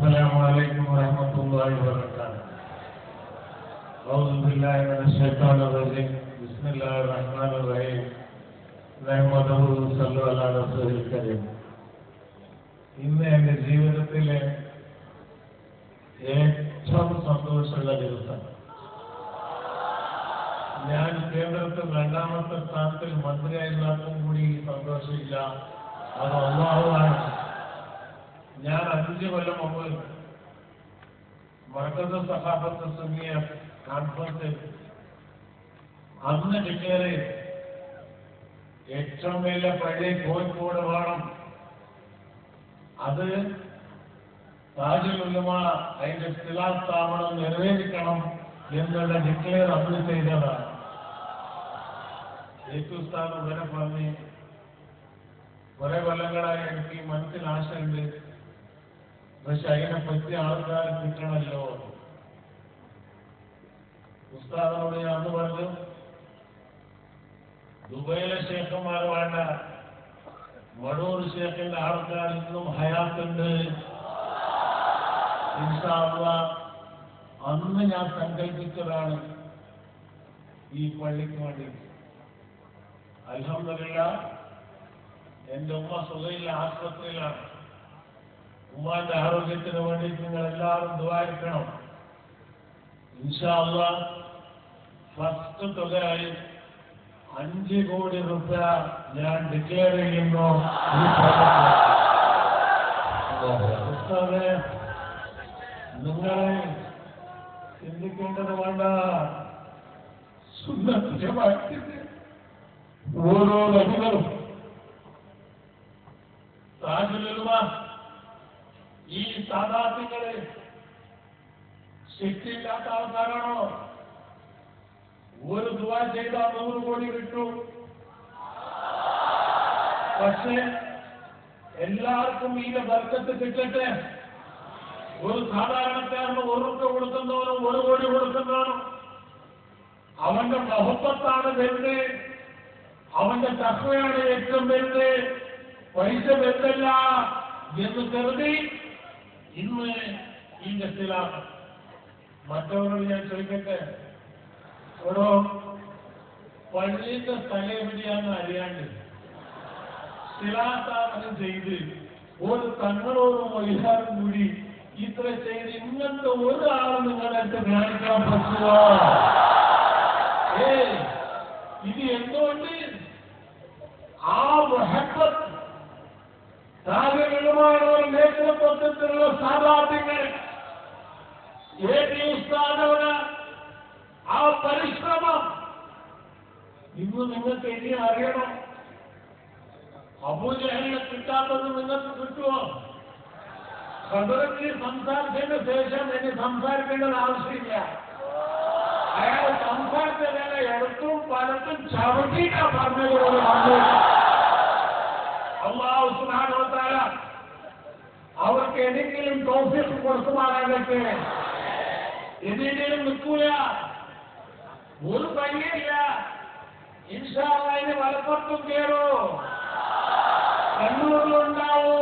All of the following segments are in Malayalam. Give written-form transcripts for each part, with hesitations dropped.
السلام عليكم ورحمة الله وبركاته. أعوذ بالله من الشيطان الرجيم. بسم الله الرحمن الرحيم. نحمده ونصلي على رسوله الكريم. ഇന്ന് എൻ്റെ ജീവിതത്തിലെ ഏറ്റവും സന്തോഷമുള്ള ദിവസം. ഞാൻ കേന്ദ്രത്തിൽ രണ്ടാമത്തെ സ്ഥാനത്തിൽ മന്ത്രിയായിരുന്നാലും കൂടി സന്തോഷമില്ല. അത് അല്ലാഹുവാണ്. ഞാൻ 5 കൊല്ലം മുമ്പ് മർക്കസ് സഖാഫത്ത് സുന്നിയ കോൺഫറൻസിൽ അന്ന് ഡിക്ലെയർ ചെയ്തു, ഏറ്റവും വലിയ പള്ളി കോഴിക്കോട് വേണം, അത് താജുൽ ഉലമ അതിന്റെ സ്ഥിരാസ്ഥാപനം നിർവഹിക്കണം എന്നുള്ള ഡിക്ലെയർ അന്ന് ചെയ്തതാണ്. സ്ഥാനം വരെ പറഞ്ഞ് കുറെ കൊല്ലങ്ങളായി എനിക്ക് മനസ്സിൽ ആശയുണ്ട്, പക്ഷെ അതിനെ പറ്റിയ ആൾക്കാർ കിട്ടണമല്ലോ. ഉസ്താദിനോട് ഞാൻ അന്ന് പറഞ്ഞു, ദുബൈയിലെ ഷേഖന്മാർ വേണ്ട, മടൂർ ഷേഖിന്റെ ആൾക്കാർ ഇന്നും ഹയാത്തുണ്ട്. ഇൻഷാ അല്ലാഹ് അന്ന് ഞാൻ സങ്കല്പിച്ചതാണ് ഈ പള്ളിക്ക് വേണ്ടി. അൽഹംദുലില്ലാഹ് എന്റെ ഉമ്മ സുഖയില്ല, ആശുപത്രിയിലാണ്. ഉമ്മാന്റെ ആരോഗ്യത്തിന് വേണ്ടി നിങ്ങൾ എല്ലാവരും ദുആയിക്കണം. ഇൻഷാ അല്ലാഹ് ഫസ്റ്റ് തുകയായി 5 കോടി രൂപ ഞാൻ ഡിക്ലെയർ ചെയ്യുന്നു. നിങ്ങളെ ചിന്തിക്കേണ്ടത് വേണ്ട, സുന്നത്ത് ജമാഅത്തിന്റെ ഓരോ നബികളും താജുൽ ഉലമ ഈ സാദാത്തുകളെ ശക്തിയില്ലാത്ത ആൾക്കാരാണോ? ഒരു ദുആ ചെയ്താൽ 100 കോടി കിട്ടും. പക്ഷേ എല്ലാവർക്കും ഇതിന്റെ ബർക്കത്ത് കിട്ടട്ടെ. ഒരു സാധാരണക്കാരന് 1 രൂപ കൊടുക്കുന്നവനും 1 കോടി കൊടുക്കുന്നവനും അവന്റെ മഹബത്താണ് വലുത്, അവന്റെ തഖ്വയാണ് ഏറ്റവും വലുത്, പൈസ വലുതല്ല എന്ന് കരുതി ഇന്ന് ഈ ഗസ്റ്റിലാണ്. മറ്റവരോട് ഞാൻ ചോദിക്കട്ടെ, ഓരോ പള്ളിയുടെ സ്ഥലം എവിടെയാന്ന് അറിയാണ്ട് സ്ഥിരാസ്ഥാപനം ചെയ്ത് ഒരു തങ്ങളോടും വൈകാരം കൂടി ഇത്ര ചെയ്ത് ഇങ്ങനത്തെ ഒരാളും നിങ്ങളെടുത്ത് കാണിക്കാൻ പറ്റുമോ? ഇത് എന്തുകൊണ്ട് ആ മഹബത്ത് താജുൽ നേതൃത്വത്തിലുള്ള സാദാത്തുകൾ ഉസ്താദോട് ആ പരിശ്രമം ഇന്ന് നിങ്ങൾക്ക് ഇനി അറിയണം. അബൂജഹലിനെ കിട്ടാത്തത് നിങ്ങൾക്ക് കിട്ടുമോ? ഖദറിന് സംസാരിച്ചതിന് ശേഷം ഇനി സംസാരിക്കേണ്ടത് ആവശ്യമില്ല. അയാൾ സംസാരിച്ചതിനെ എടുത്തും പലത്തും ചവിട്ടിയിട്ടാ പറഞ്ഞതുപോലെ വന്നു. അല്ലാഹു സുബ്ഹാനഹു വ തആല അവർക്ക് ഏതെങ്കിലും തൗഫീഖ് കൊടുക്കുമാറാകട്ടെ. എന്തെങ്കിലും നിൽക്കൂല, ഒരു പള്ളിയില്ല. ഇൻഷാ അല്ലാഹ് ഇനി മലപ്പുറത്തും കയറൂ, കണ്ണൂരിലുണ്ടാവൂ.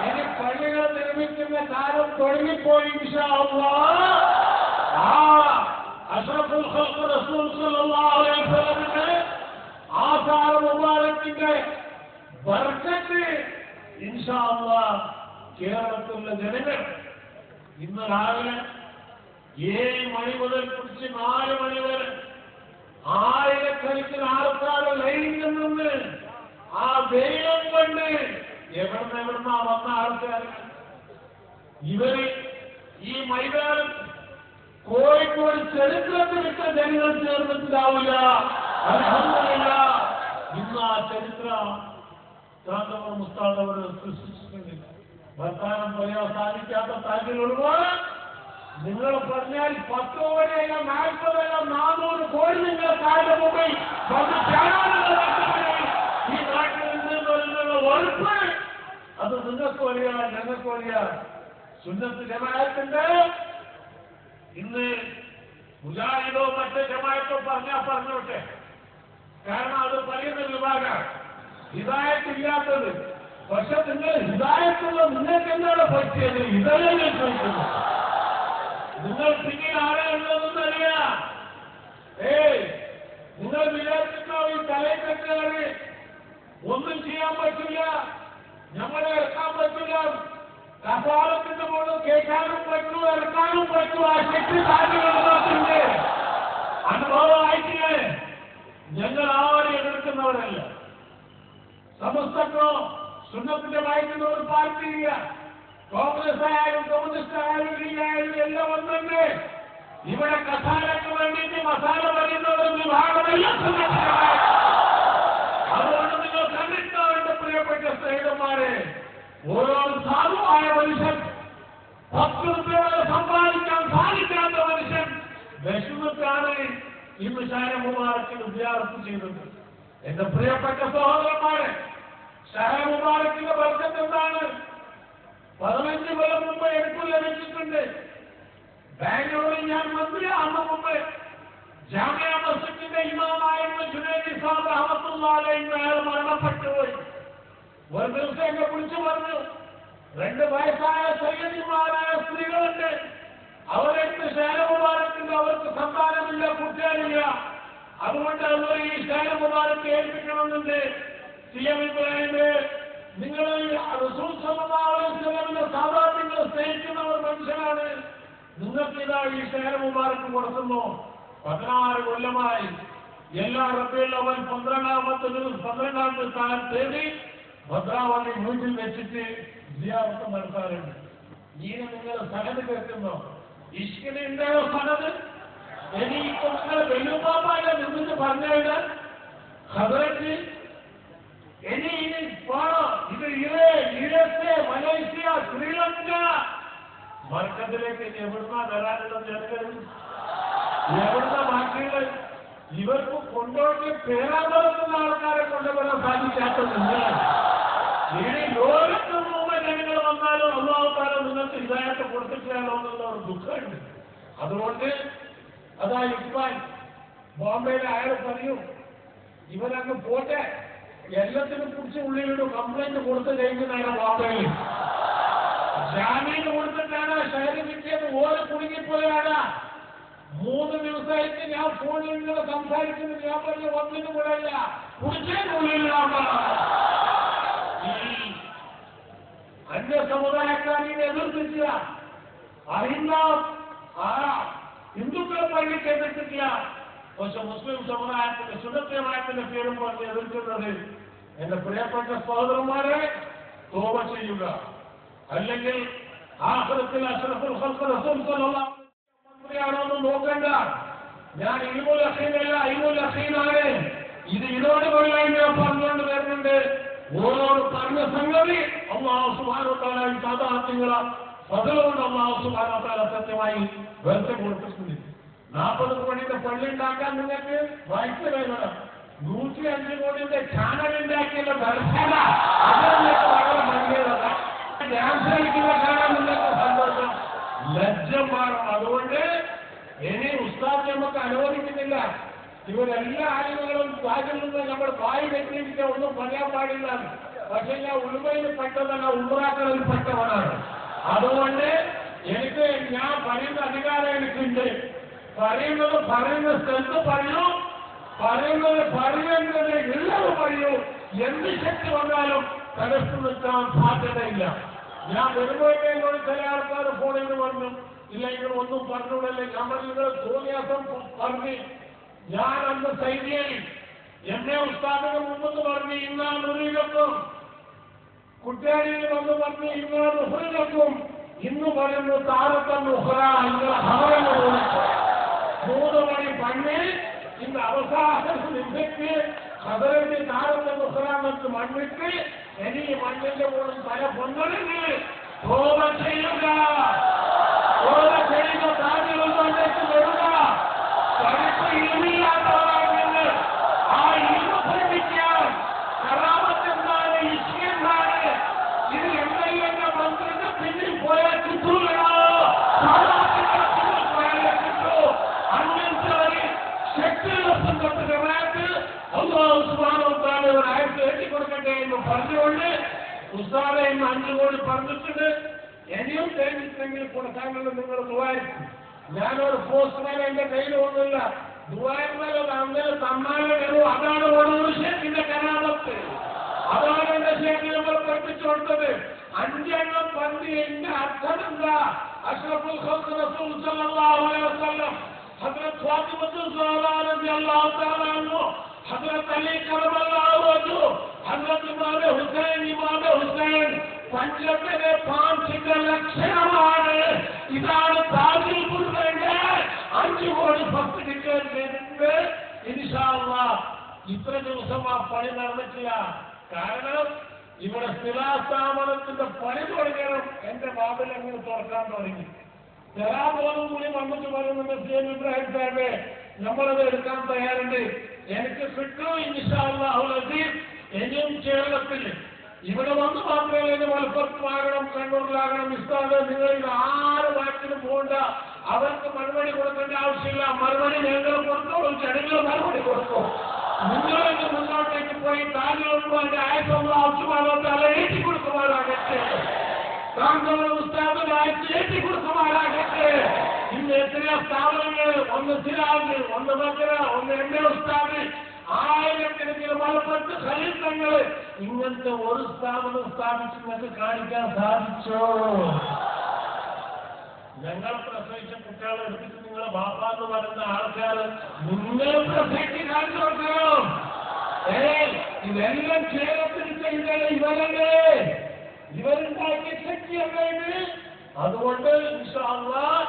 ഇനി പള്ളികൾ നിർമ്മിക്കുന്ന കാലം തുടങ്ങിപ്പോയി. ഇൻഷാ അല്ലാഹ് അഷ്റഫുൽ ഖൽഖ് റസൂൽ സ്വല്ലല്ലാഹു അലൈഹി വസല്ലമിന്റെ ആസാർ മുബാറക്കിന്റെ ബർക്കത്ത് ഇൻഷാ അല്ലാഹ് കേരളത്തിലുള്ള ജനങ്ങൾ ഇന്ന് രാവിലെ 7 മണി മുതൽ പിടിച്ച് 4 മണി വരെ ആയിരക്കണക്കിന് ആൾക്കാർ ലൈനിൽ നിന്ന് ആ വെയിലും കൊണ്ട് എവിടുന്നാ വന്ന ആൾക്കാർ. ഇവര് ഈ മൈതാനം കോഴിക്കോട് ചരിത്രത്തിൽ ഇട്ട ജനങ്ങൾ ചേർന്നിട്ടുണ്ടാവില്ല. അൽഹംദുലില്ലാഹ് ഇന്ന് ആ ചരിത്രം മുസ്താദവർ സൃഷ്ടിച്ചിട്ടുണ്ട്. വർത്താനം പറയാൻ സാധിക്കാത്ത താജുൽ ഉലമ നിങ്ങൾ പറഞ്ഞാൽ 10 കോടിയല്ല 40 400 കോടി നിങ്ങളെ താഴെ പോയി വന്ന് ചേരാനുള്ള ഈ നാട്ടിൽ നിന്നുള്ള ഉറപ്പ് അത് നിങ്ങൾക്ക് അറിയാം, ഞങ്ങൾക്ക് അറിയാം. സുന്നത്ത് ജമാഅത്തിന്റെ ഇന്ന് മുജാഹിദോ മറ്റേ ജമാഅത്തോ പറഞ്ഞോട്ടെ, കാരണം അത് പറയുന്ന വിഭാഗമാണ് ഹിദായത്ത് ഇല്ലാത്തത്. പക്ഷെ നിങ്ങൾ ഹിദായത്തുള്ള നിങ്ങൾക്ക് എന്താണ് പറ്റിയത്? ഇതല്ലേ ഞാൻ ചോദിക്കുന്നു. നിങ്ങൾ പിന്നീട് ആരാണെന്നൊന്നും അറിയാം. നിങ്ങൾ വിചാരിച്ചിട്ടോ ഈ തലക്കെട്ടുകാര് ഒന്നും ചെയ്യാൻ പറ്റില്ല, നമ്മളെ ഇറക്കാൻ പറ്റില്ല, കസാലത്തിന്റെ മുകളിൽ കേൾക്കാനും പറ്റൂ, ഇറക്കാനും പറ്റൂ. ആ ശക്തി കാര്യങ്ങളുണ്ട്. അനുഭവമായിട്ടില്ലേ? ഞങ്ങൾ ആരും എതിർക്കുന്നവരല്ല. സമസ്തക്കോ സുന്നത്തിന്റെ വായിക്കുന്ന ഒരു പാർട്ടിയില്ല. കോൺഗ്രസ് ആയാലും കമ്മ്യൂണിസ്റ്റ് ആയാലും ലീഗായാലും എല്ലാം ഒന്നുണ്ട്. ഇവിടെ കസാലയ്ക്ക് വേണ്ടിയിട്ട് മസാല പറയുന്ന ഒരു വിഭാഗമല്ല സുന്നത്തിന്റെ. അതുകൊണ്ട് നിങ്ങൾ കണ്ടിട്ടോ എന്റെ പ്രിയപ്പെട്ട സ്നേഹിതന്മാരെ, ഓരോ സാധുവായ മനുഷ്യൻ 10 രൂപ സമ്പാദിക്കാൻ സാധിക്കാത്ത മനുഷ്യൻ വിഷമത്താണ് ഇന്ന് ഷായ മുബാറക്കിന് വിദ്യാർത്ഥി ചെയ്തത്. എന്റെ പ്രിയപ്പെട്ട സഹോദരന്മാരെ, ഷായ മുബാറക്കിന്റെ ബർക്കത്ത് എന്താണ്? 15 കൊല്ലം മുമ്പ് എനിക്ക് ലഭിച്ചിട്ടുണ്ട്. ബാംഗ്ലൂരിൽ ഞാൻ മന്ത്രിയാകുന്ന മുമ്പ് ജാമിയ മസ്ജിദിന്റെ ഇമാമായിരുന്ന ജുനൈദ് സാബ് റഹ്മത്തുള്ളാഹി അലൈഹി അയാൾ മരണപ്പെട്ടുപോയി. ഒരു ദിവസം എന്നെ വിളിച്ചു പറഞ്ഞു, 2 വയസ്സായ സയ്യിദിമാരായ സ്ത്രീകളുണ്ട്, അവരെടുത്ത് ഷായ മുബാറക്കിന്റെ അവർക്ക് സന്താനമില്ല, കുട്ടികളില്ല. അതുകൊണ്ട് അവർ ഈ ഷായ മുബാറക്ക് ഏൽപ്പിക്കണമെന്നുണ്ട്. CM ഇബ്രാഹിമേ, നിങ്ങൾ റസൂൽ സല്ലല്ലാഹു അലൈഹി വസല്ലമിന്റെ സാദാത്യങ്ങളെ സ്നേഹിക്കുന്ന ഒരു മനുഷ്യനാണ്. നിങ്ങൾക്കിതാ ഈ ഷായ മുബാറക്ക് കൊടുക്കുന്നു. 16 കൊല്ലമായി എല്ലാ റബീഉൽ അവ്വൽ 12-ാമത്തെ തീയതി ഭദ്രാവതി വീട്ടിൽ വെച്ചിട്ട് സിയാറത്ത് നടത്താറുണ്ട്. ഈനെ നിങ്ങൾ സനത് കേൾക്കുന്നോ? ഇഷ്കിന് ഉണ്ടായോ സനത്? ഇനിയിപ്പോ നിങ്ങൾ വെല്ലുപ്പാപ്പായ നിന്നിട്ട് പറഞ്ഞാൽ ഖബറക്ക് ഇനി പോണോ? ഇത് USA, മലേഷ്യ, ശ്രീലങ്ക മർക്കത്തിലേക്ക് എവിടുന്ന വരാനുള്ളത്? ജനങ്ങൾ എവിടുന്ന ബാക്കികൾ? ഇവർക്ക് കൊണ്ടോട്ട് പേരാന്തരത്തുന്ന ആൾക്കാരെ കൊണ്ടുവരാൻ സാധിക്കാത്തതില്ല. ഇനി ലോകത്ത് മുമ്പ് ജനങ്ങൾ വന്നാലും അള്ളാഹുത്താല നിങ്ങൾക്ക് ഹിദായത്ത് കൊടുത്തിട്ടില്ലല്ലോ എന്നുള്ള ഒരു ദുഃഖമുണ്ട്. അതുകൊണ്ട് അതാ ഇക്ബാൽ ബോംബെയിലെ അയാൾ പറയും, ഇവരങ്ങ് പോട്ടെ, എല്ലാത്തിനും കുറിച്ച് ഉള്ളിലൊരു കംപ്ലൈന്റ് കൊടുത്ത് കഴിക്കുന്നതാണ് ബോംബെയിൽ. ജാമീന് കൊടുത്തിട്ടാണ് ഷെയർ കിട്ടിയത്. ഓരോ കുടുങ്ങിപ്പോയാണ്. 3 ദിവസമായിട്ട് ഞാൻ ഫോണിൽ നിന്ന് സംസാരിക്കുന്നത്. ഞാൻ പറഞ്ഞ ഒന്നിനും കൂടെയല്ല, കുടിച്ചതിനുള്ളിലാണ്. അന്യ സമുദായക്കാരെ എതിർത്തിട്ടില്ല, അറിയുന്ന ഹിന്ദുക്കളെ പള്ളിക്ക് എതിർത്തിട്ടില്ല. പക്ഷെ മുസ്ലിം സമുദായത്തിന്റെ സുന്നത്യമായത്തിന്റെ പേരും പറഞ്ഞ് എതിർക്കുന്നത്. എന്റെ പ്രിയപ്പെട്ട സഹോദരന്മാരെ, തോബ ചെയ്യുക. അല്ലെങ്കിൽ ആഖിറത്തിൽ അഷ്റഫുൽ ഖൽഖ് റസൂൽ സല്ലല്ലാഹു മന്ത്രിയാണോന്ന് നോക്കണ്ട. ഞാൻ ഇൽമുൽ യഖീനല്ല, ഇൽമുൽ യഖീനാണ്. ഇത് ഇതോട് കൊള്ളാൻ ഞാൻ പറഞ്ഞുകൊണ്ട് വരുന്നുണ്ട്. ഓരോട് പറഞ്ഞ സംഗതി അല്ലാഹു സുബ്ഹാനഹു വ തആല സാധാത്യങ്ങളെ ഫضലുകൊണ്ട് അല്ലാഹു സുബ്ഹാനഹു വ തആല സത്യമായി വെറുതെ കൊടുത്തിട്ടുണ്ട്. 40 കോടിയുടെ പള്ളി ഉണ്ടാക്കാൻ നിങ്ങൾക്ക് വയസ്സ് വേണം. 105 കോടിയുടെ ചാനൽ ഉണ്ടാക്കിയുള്ള ദർശന അതിലേക്ക് വളരെ ഭംഗിയതാണ്. ഡാൻസ് കളിക്കുന്ന കാണാൻ നിങ്ങൾക്ക് സന്തോഷം, ലജ്ജം മാറും. അതുകൊണ്ട് ഇനി ഉസ്താദ് നമുക്ക് അനുവദിക്കുന്നില്ല. ഇവരെല്ലാ ആളുകളും വായിൽ നിന്ന് നമ്മൾ വായി വെച്ചിരിക്കുക, ഒന്നും പറയാൻ പാടില്ല. പക്ഷെ ഞാൻ ഉൾമയിൽ പെട്ടതല്ല, ഉൾറാക്കളിൽ പെട്ടവനാണ്. അതുകൊണ്ട് എനിക്ക് ഞാൻ പറയുന്ന അധികാരം എനിക്കുണ്ട്. പറയുന്ന സ്ഥലത്ത് പറയൂ, പറയുന്നത് ഉള്ളത് പറയൂ. എന്ത് ശക്തി വന്നാലും തടസ്സം നിൽക്കാൻ സാധ്യതയില്ല. ഞാൻ വരുമ്പോഴേക്കും ചില ആൾക്കാർ ഫോണിൽ നിന്ന് പറഞ്ഞു, ഇല്ലെങ്കിൽ ഒന്നും പറഞ്ഞൂടല്ലേ. നമ്മൾ നിങ്ങൾ തോന്നിയാസം പറഞ്ഞ് ഞാൻ അന്ന് സൈന്യയിൽ എന്നെ ഉസ്താദിന് മുമ്പെന്ന് പറഞ്ഞ് ഇന്നാ മുറിയിലൊക്കും, കുട്ടിയാടിയിൽ വന്ന് പറഞ്ഞ് ഇന്നാ മുഹറിലൊക്കും. ഇന്ന് പറയുന്നു താരത്തം ഉഹ്റ ഇങ്ങനെ ഹവറെന്ന് തോന്നിച്ചു. 3 മണി പണി ഇന്ന് അവസാനം നിന്നിട്ട് ഖബറിന്റെ താരത്തം ഉഹ്റാമെന്ന് മണ്ണിട്ട് ഇനി മണ്ണിന്റെ മുകളിൽ പല പൊന്നണെങ്കിൽ തോപ ചെയ്യുക. തോപ ചെയ്യുക, താങ്കൾ കൊണ്ടേക്ക് വരിക. പഠിപ്പ് ഇൽമില്ലാത്തവരാണെങ്കിൽ ആ ഇൽമ പഠിപ്പിക്കാൻ കറാമത്തെന്താണ്, ഇഷ്യെന്താണ്, ഇത് എംഎൽഎന്റെ മന്ത്രിക്ക് പിന്നിൽ പോയാൽ കിട്ടൂലോ, പോയാലേ കിട്ടൂ. അങ്ങനത്തെ ഒരു ശക്തിയുള്ള സംഘത്തിന് അള്ളാഹു സുബ്ഹാനഹു വ തആല ഒരു ആയത്ത് എഴുതി കൊടുക്കട്ടെ എന്ന് പറഞ്ഞുകൊണ്ട് ഉസ്താദെ ഇന്ന് 5 കോടി പറഞ്ഞിട്ടുണ്ട്, ഇനിയും തേങ്ങിട്ടെങ്കിൽ കൊടുക്കാനുള്ള നിങ്ങൾ ദുആയിരിക്കും. ഞാനൊരു പോസ്റ്റ്മാൻ എന്റെ കയ്യിൽ ഒന്നുമില്ല, ദുആയിരുന്നല്ലോ അങ്ങനെ തന്നാലേ വരൂ. അതാണ് ഓരോ ഷേഖിന്റെ കരാമത്ത്, അതാണ് എന്റെ ഷേഖ് നമ്മൾ പഠിപ്പിച്ചു കൊടുത്തത്. 5 എണ്ണം പന്തിന്റെ അർത്ഥം എന്താ? അഷ്റഫുൽ ഖൽഖ് റസൂൽ സല്ലല്ലാഹു അലൈഹി വസല്ലം, ഹദ്റത്ത് ഫാത്തിമത്തുൽ സഹ്റ റളിയല്ലാഹു തആല അൻഹു, ഹദ്റത്ത് അലി കറമല്ലാഹു വജ്ഹു, ഹദ്റത്ത് ഇമാം ഹുസൈൻ പഞ്ചത്തിന്റെ 5 ലക്ഷണമാണ്. ഇതാണ് താജുൽ ഖുർആന്റെ 5 കോടി ഭക്തി ഡിക്ലെയർ ചെയ്തിട്ടുണ്ട്. ഇൻഷാ അല്ലാഹ് ഇത്ര ദിവസം ആ പണി നടന്നിട്ടില്ല. കാരണം ഇവിടെ സ്ഥിരാസ്ഥാപനത്തിന്റെ പണി തുടങ്ങണം. എന്റെ ബാബിൽ അങ്ങനെ തുറക്കാൻ തുടങ്ങി. ജലാബോധം കൂടി വന്നിട്ട് പറയുന്നുണ്ട്, സി.എം. ഇബ്രാഹിം സാഹിബ് നമ്മളത് എടുക്കാൻ തയ്യാറുണ്ട്. എനിക്ക് കിട്ടും ഇൻഷാ അല്ലാഹുൽ അസീസ്. ഇനിയും കേരളത്തിൽ ഇവിടെ വന്ന് മാത്രമല്ല, എന്റെ മലപ്പുറത്താകണം, കണ്ണൂരിലാകണം. ഉസ്താദ് നിങ്ങൾ ഇത് 6 വാക്കിനും പോകണ്ട, അവർക്ക് മറുപടി കൊടുക്കേണ്ട ആവശ്യമില്ല. മറുപടി ഞങ്ങൾ കൊടുത്തോളൂ, ജനങ്ങൾ മറുപടി കൊടുക്കും. നിങ്ങളൊക്കെ മുന്നോട്ടേക്ക് പോയി താങ്കളുടെ ആയത്തുമാരെ ഏറ്റി കൊടുക്കുമാറാകട്ടെ, താങ്കളുടെ ഉസ്താദിനെ ഏറ്റി കൊടുക്കുമാറാകട്ടെ. ഇന്ന് എത്രയോ സ്ഥാപനങ്ങൾ, ഒന്ന് സിരാജ്, ഒന്ന് ബക്കറ, ഒന്ന് എന്റെ ഉസ്താദ്, ആയിരക്കണക്കിന് മലപ്പുറത്ത് ഖലീഫങ്ങൾ, ഇങ്ങനത്തെ ഒരു സ്ഥാപനം സ്ഥാപിച്ച് നിങ്ങൾക്ക് കാണിക്കാൻ സാധിച്ചോ? ഞങ്ങൾ പ്രസവിച്ച കുട്ടികളെ എടുത്തിട്ട് നിങ്ങളെ ബാപ്പ എന്ന് പറയുന്ന ആൾക്കാർ നിങ്ങൾ പ്രസവിച്ച് കാണിച്ചു കൊടുക്കണം. ഇതെല്ലാം കേരളത്തിൽ ചെയ്തത് ഇവരല്ലേ, ഇവരുണ്ടാക്കിയ ശക്തിയല്ലേ ഇത്. അതുകൊണ്ട് ഇൻഷാ അല്ലാഹ്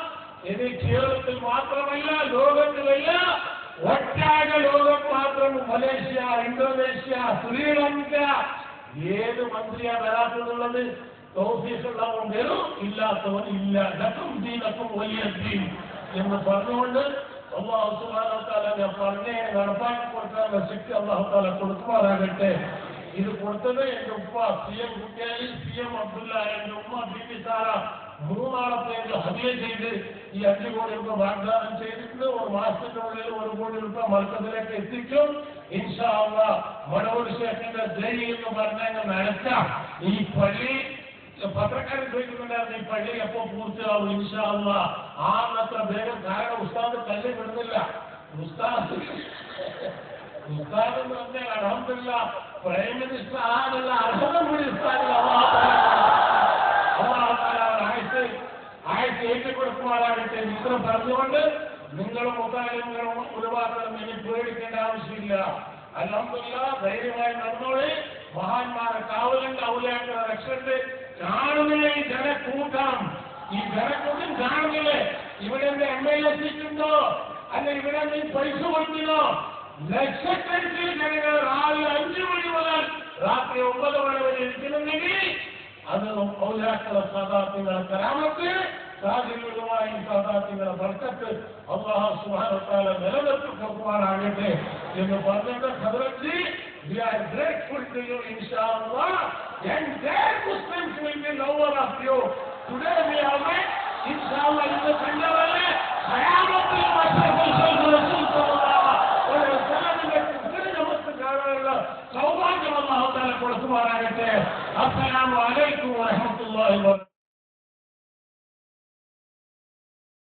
ഇത് കേരളത്തിൽ മാത്രമല്ല, ലോകത്തിലല്ല, ഒട്ടാകെ ലോകം മാത്രം, മലേഷ്യ, ഇന്തോനേഷ്യ, ശ്രീലങ്ക, ഏത് മന്ത്രിയാ വരാത്തതുള്ളത്? തൗഫീഖുള്ളവൻ വരും, ഇല്ലാത്തവൻ ഇല്ല. ലക്കും ദീനക്കും വലിയ ദീൻ എന്ന് പറഞ്ഞുകൊണ്ട് അല്ലാഹു സുബ്ഹാനഹു വ തആല ഞാൻ പറഞ്ഞേ നടപ്പാക്കി കൊടുക്കാനുള്ള ശക്തി അല്ലാഹു തആല കൊടുക്കുമാറാകട്ടെ. ഇത് കൊടുത്തത് എന്റെ ഉപ്പ സി.എം. കുട്ടിയായി, സി.എം. അബ്ദുല്ല, എന്റെ ഉമ്മ ബീബി സാറ 3 ആളത്തെ ഹദിയ ചെയ്ത് ഈ 5 കോടി രൂപ വാഗ്ദാനം ചെയ്തിട്ടുണ്ട്. 1 മാസത്തിനുള്ളിൽ 1 കോടി രൂപ മർക്കസിലേക്ക് എത്തിക്കും ഇൻഷാ അല്ലാഹ്. മടവൂർ ഷേഖിന്റെ ജയ് എന്ന് പറഞ്ഞ നടത്ത ഈ പള്ളി പത്രക്കാരൻ ചോദിക്കുന്നുണ്ടായിരുന്നു, ഈ പള്ളി എപ്പോ പൂർത്തിയാവും ഇൻഷാ അല്ലാഹ്. അത്ര വേഗം, കാരണം ഉസ്താദ് തള്ളി വിടുന്നില്ല. ഉസ്താദ് എന്ന് പറഞ്ഞാൽ അൽഹംദുലില്ലാഹ് പ്രൈം മിനിസ്റ്റർ ആകാനുള്ള അർഹത കൂടി ഉസ്താദിന് ആഴ്ച ഏറ്റുകൊടുക്കുമാറാകട്ടെ. ഇത്ര പറഞ്ഞുകൊണ്ട് നിങ്ങളും മുഖാലിങ്ങളും ഒഴിവാക്കണം, ഇനി പേടിക്കേണ്ട ആവശ്യമില്ല. അൽഹംദുലില്ലാഹ് ധൈര്യമായി നടന്നോളി. മഹാന്മാരെ കാവലുണ്ട്, ഔലിയാക്കളെ രക്ഷയുണ്ട്. കാണുന്നില്ലേ ഈ ജനക്കൂട്ടം? ഈ ജനക്കൂട്ടം കാണുന്നില്ലേ? ഇവിടെ MLA സീറ്റുണ്ടോ? അല്ല ഇവിടെ നീ പൈസ കൊടുത്തിനോ? ലക്ഷക്കണക്കിന് ജനങ്ങൾ രാവിലെ 5 മണി മുതൽ രാത്രി 9 മണി വരെ ഇരിക്കുന്നുണ്ടെങ്കിൽ അത് ഔലിയാക്കളെ സാദാത്യങ്ങളെ കരാമത്ത്, സാധികളുമായി സാദാത്യങ്ങളെ ബർക്കത്ത് അല്ലാഹു സുബ്ഹാനഹു വ തആല നിലനിർത്തി കൊടുക്കുവാനാകട്ടെ എന്ന് പറഞ്ഞിട്ട് ഹദ്റത്ത് we are grateful to you inshallah, and their Muslims will be lower of you. Today we are met inshallah in the Kandavale Hayamatul Masjid Rasul sallallahu alaihi wasallam സൗഭാഗ്യം അല്ലാഹു തആല കൊടുക്കുമാറാകട്ടെ. അസ്സലാമു അലൈക്കും വറഹ്മത്തുള്ളാഹി വബറകാതുഹു.